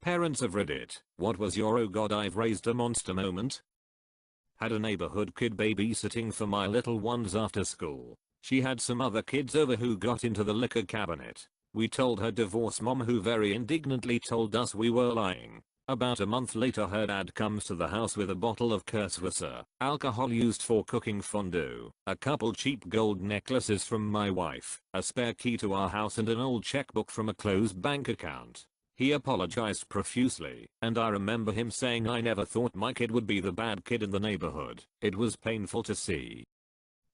Parents of Reddit, what was your oh god I've raised a monster moment? Had a neighborhood kid babysitting for my little ones after school. She had some other kids over who got into the liquor cabinet. We told her divorce mom, who very indignantly told us we were lying. About a month later her dad comes to the house with a bottle of Kurswasser, alcohol used for cooking fondue, a couple cheap gold necklaces from my wife, a spare key to our house and an old checkbook from a closed bank account. He apologized profusely, and I remember him saying, "I never thought my kid would be the bad kid in the neighborhood." It was painful to see.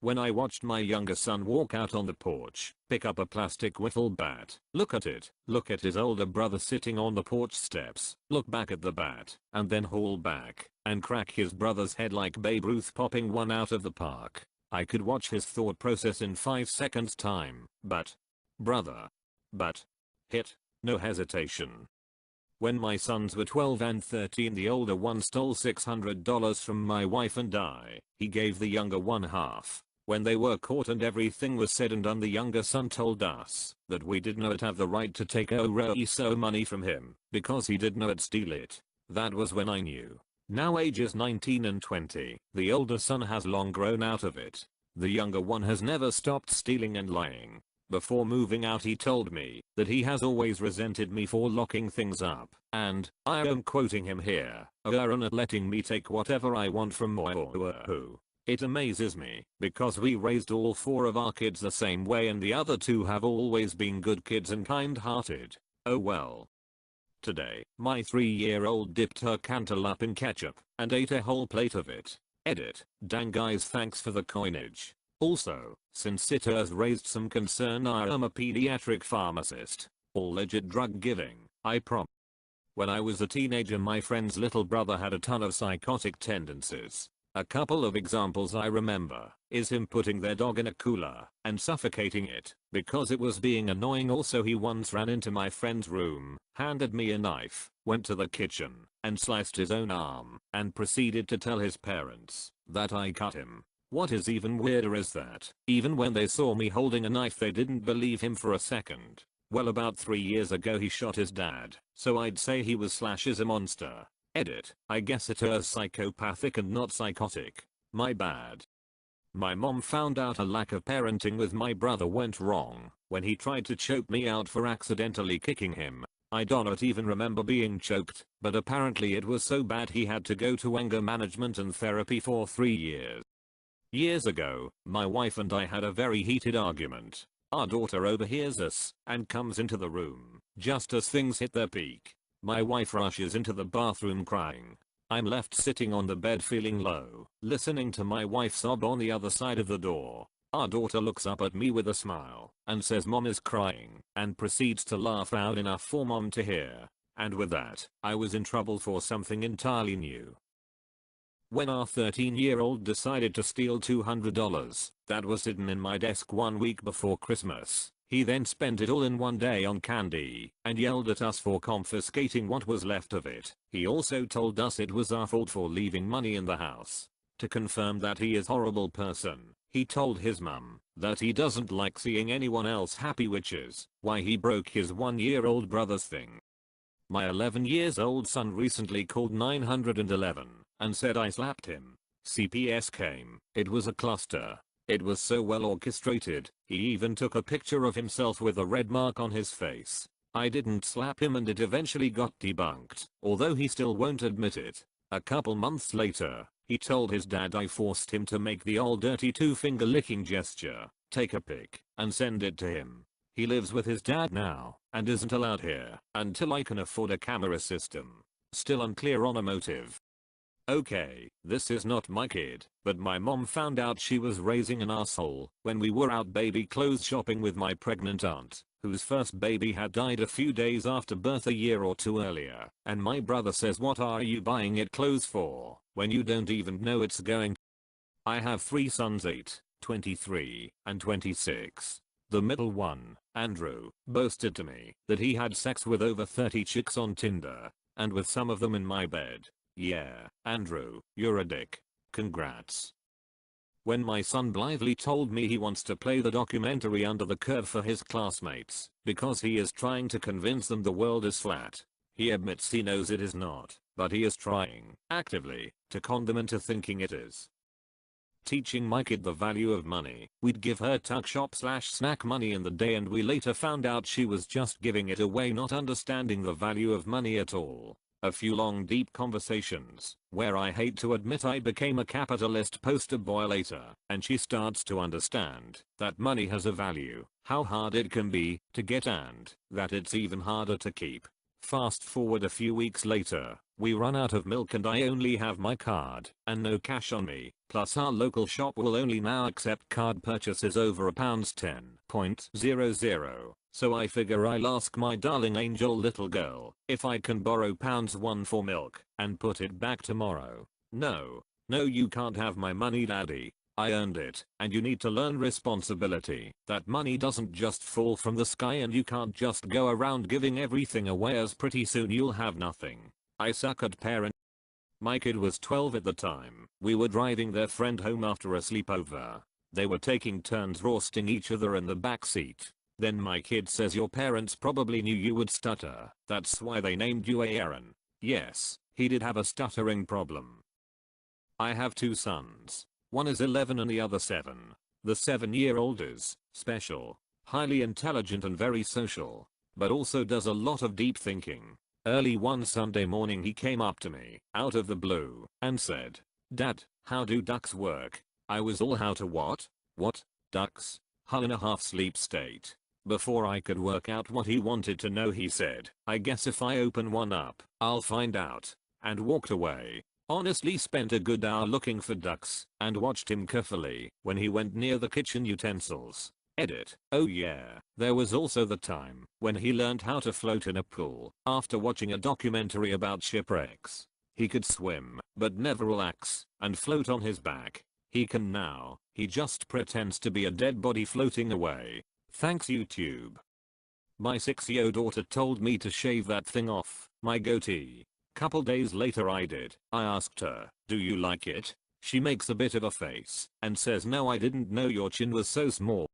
When I watched my younger son walk out on the porch, pick up a plastic wiffle bat, look at it, look at his older brother sitting on the porch steps, look back at the bat, and then haul back, and crack his brother's head like Babe Ruth popping one out of the park, I could watch his thought process in 5 seconds time. But, brother, but, hit, no hesitation. When my sons were 12 and 13, the older one stole $600 from my wife and I. He gave the younger one half. When they were caught and everything was said and done, the younger son told us that we did not have the right to take so money from him because he did not steal it. That was when I knew. Now ages 19 and 20, the older son has long grown out of it. The younger one has never stopped stealing and lying. Before moving out he told me that he has always resented me for locking things up, and, I am quoting him here, "are not letting me take whatever I want from who." It amazes me, because we raised all 4 of our kids the same way and the other 2 have always been good kids and kind-hearted. Oh well. Today, my 3-year-old dipped her cantaloupe in ketchup and ate a whole plate of it. Edit. Dang guys, thanks for the coinage. Also, since it has raised some concern, I am a pediatric pharmacist. All legit drug giving, I promise. When I was a teenager, my friend's little brother had a ton of psychotic tendencies. A couple of examples I remember is him putting their dog in a cooler and suffocating it because it was being annoying. Also, he once ran into my friend's room, handed me a knife, went to the kitchen and sliced his own arm and proceeded to tell his parents that I cut him. What is even weirder is that, even when they saw me holding a knife, they didn't believe him for a second. Well, about 3 years ago he shot his dad, so I'd say he was / a monster. Edit. I guess it was psychopathic and not psychotic. My bad. My mom found out a lack of parenting with my brother went wrong when he tried to choke me out for accidentally kicking him. I do not even remember being choked, but apparently it was so bad he had to go to anger management and therapy for 3 years. Years ago, my wife and I had a very heated argument. Our daughter overhears us and comes into the room just as things hit their peak. My wife rushes into the bathroom crying. I'm left sitting on the bed feeling low, listening to my wife sob on the other side of the door. Our daughter looks up at me with a smile and says mom is crying and proceeds to laugh loud enough for mom to hear. And with that, I was in trouble for something entirely new. When our 13-year-old decided to steal $200 that was hidden in my desk 1 week before Christmas, he then spent it all in 1 day on candy and yelled at us for confiscating what was left of it. He also told us it was our fault for leaving money in the house. To confirm that he is a horrible person, he told his mum that he doesn't like seeing anyone else happy, which is why he broke his 1-year-old brother's thing. My 11-year-old son recently called 911 and said I slapped him. CPS came. It was a cluster. It was so well orchestrated, he even took a picture of himself with a red mark on his face. I didn't slap him and it eventually got debunked, although he still won't admit it. A couple months later, he told his dad I forced him to make the old dirty 2-finger licking gesture, take a pic, and send it to him. He lives with his dad now and isn't allowed here until I can afford a camera system. Still unclear on a motive. Okay, this is not my kid, but my mom found out she was raising an asshole when we were out baby clothes shopping with my pregnant aunt, whose first baby had died a few days after birth a year or 2 earlier, and my brother says, what are you buying it clothes for when you don't even know it's going? I have 3 sons, 8, 23, and 26. The middle one, Andrew, boasted to me that he had sex with over 30 chicks on Tinder, and with some of them in my bed. Yeah, Andrew, you're a dick. Congrats. When my son blithely told me he wants to play the documentary Under the Curve for his classmates because he is trying to convince them the world is flat, He admits he knows it is not, but he is trying, actively, to con them into thinking it is. Teaching my kid the value of money. We'd give her tuck shop / snack money in the day and we later found out she was just giving it away, not understanding the value of money at all. A few long deep conversations, where I hate to admit I became a capitalist poster boy later, and she starts to understand that money has a value, how hard it can be to get and that it's even harder to keep. Fast forward a few weeks later, we run out of milk and I only have my card and no cash on me, plus our local shop will only now accept card purchases over £10.00. So I figure I'll ask my darling angel little girl if I can borrow £1 for milk and put it back tomorrow. No, you can't have my money, daddy. I earned it, and you need to learn responsibility. That money doesn't just fall from the sky and you can't just go around giving everything away, as pretty soon you'll have nothing. I suck at parent. My kid was 12 at the time. We were driving their friend home after a sleepover. They were taking turns roasting each other in the back seat. Then my kid says, your parents probably knew you would stutter. That's why they named you Aaron. Yes, he did have a stuttering problem. I have 2 sons. One is 11 and the other 7. The 7-year-old is special, highly intelligent and very social, but also does a lot of deep thinking. Early one Sunday morning he came up to me, out of the blue, and said, "Dad, how do ducks work?" I was all, how to what? What? Ducks? Huh, in a half sleep state. Before I could work out what he wanted to know, he said, "I guess if I open one up, I'll find out," and walked away. Honestly spent a good hour looking for ducks and watched him carefully when he went near the kitchen utensils. Edit. Oh yeah, there was also the time when he learned how to float in a pool after watching a documentary about shipwrecks. He could swim, but never relax and float on his back. He can now, he just pretends to be a dead body floating away. Thanks YouTube. My 6-year-old daughter told me to shave that thing off my goatee. Couple days later I did. I asked her, "Do you like it?" She makes a bit of a face and says, "No, I didn't know your chin was so small."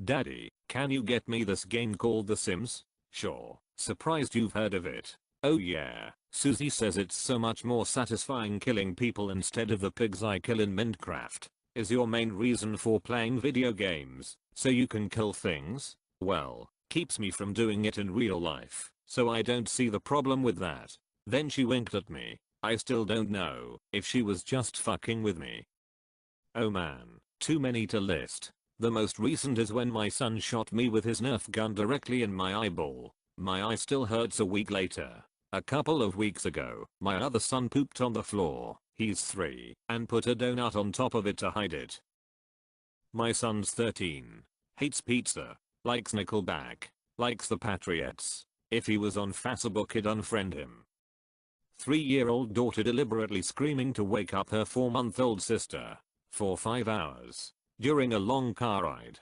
Daddy, can you get me this game called The Sims? Sure. Surprised you've heard of it. Oh yeah. Susie says it's so much more satisfying killing people instead of the pigs I kill in Minecraft. Is your main reason for playing video games so you can kill things? Well, keeps me from doing it in real life, so I don't see the problem with that. Then she winked at me. I still don't know if she was just fucking with me. Oh man, too many to list. The most recent is when my son shot me with his Nerf gun directly in my eyeball. My eye still hurts a week later. A couple of weeks ago, my other son pooped on the floor, he's 3, and put a donut on top of it to hide it. My son's 13. Hates pizza. Likes Nickelback. Likes the Patriots. If he was on Facebook, I'd unfriend him. 3-year-old daughter deliberately screaming to wake up her 4-month-old sister for 5 hours during a long car ride.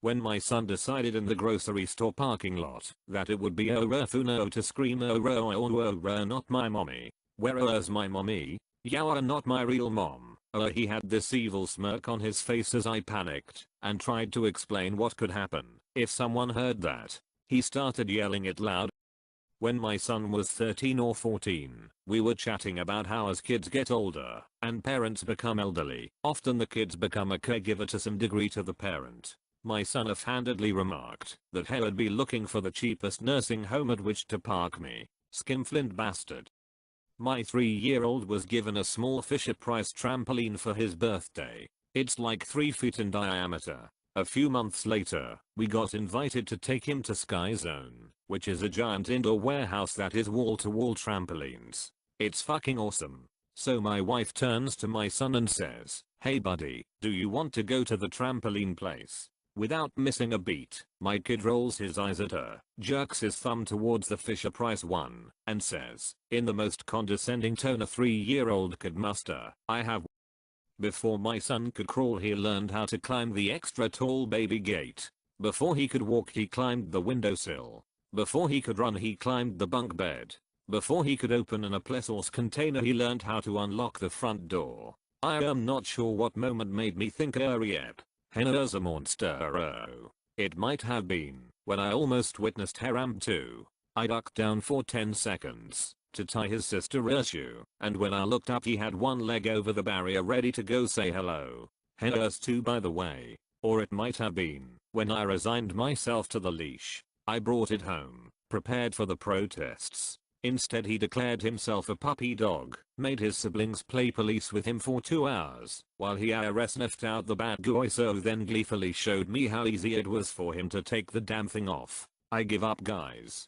When my son decided in the grocery store parking lot that it would be funo to scream not my mommy. Where's my mommy? Yawa, not my real mom. He had this evil smirk on his face as I panicked and tried to explain what could happen if someone heard that. He started yelling it loud. When my son was 13 or 14, we were chatting about how as kids get older and parents become elderly, often the kids become a caregiver to some degree to the parent. My son offhandedly remarked that he would be looking for the cheapest nursing home at which to park me. Skinflint bastard. My 3-year-old was given a small Fisher-Price trampoline for his birthday. It's like 3 feet in diameter. A few months later, we got invited to take him to Sky Zone, which is a giant indoor warehouse that is wall-to-wall trampolines. It's fucking awesome. So my wife turns to my son and says, "Hey buddy, do you want to go to the trampoline place?" Without missing a beat, my kid rolls his eyes at her, jerks his thumb towards the Fisher-Price one, and says, in the most condescending tone a 3-year-old could muster, "I have." Before my son could crawl, he learned how to climb the extra tall baby gate. Before he could walk, he climbed the windowsill. Before he could run, he climbed the bunk bed. Before he could open an apple sauce container, he learned how to unlock the front door. I am not sure what moment made me think, yep, Henna's a monster. It might have been when I almost witnessed Haram 2. I ducked down for 10 seconds to tie his sister's shoe, and when I looked up he had one leg over the barrier ready to go say hello. Hers too by the way. Or it might have been. When I resigned myself to the leash, I brought it home, prepared for the protests. Instead he declared himself a puppy dog, made his siblings play police with him for 2 hours, while he sniffed out the bad guy, so then gleefully showed me how easy it was for him to take the damn thing off. I give up, guys.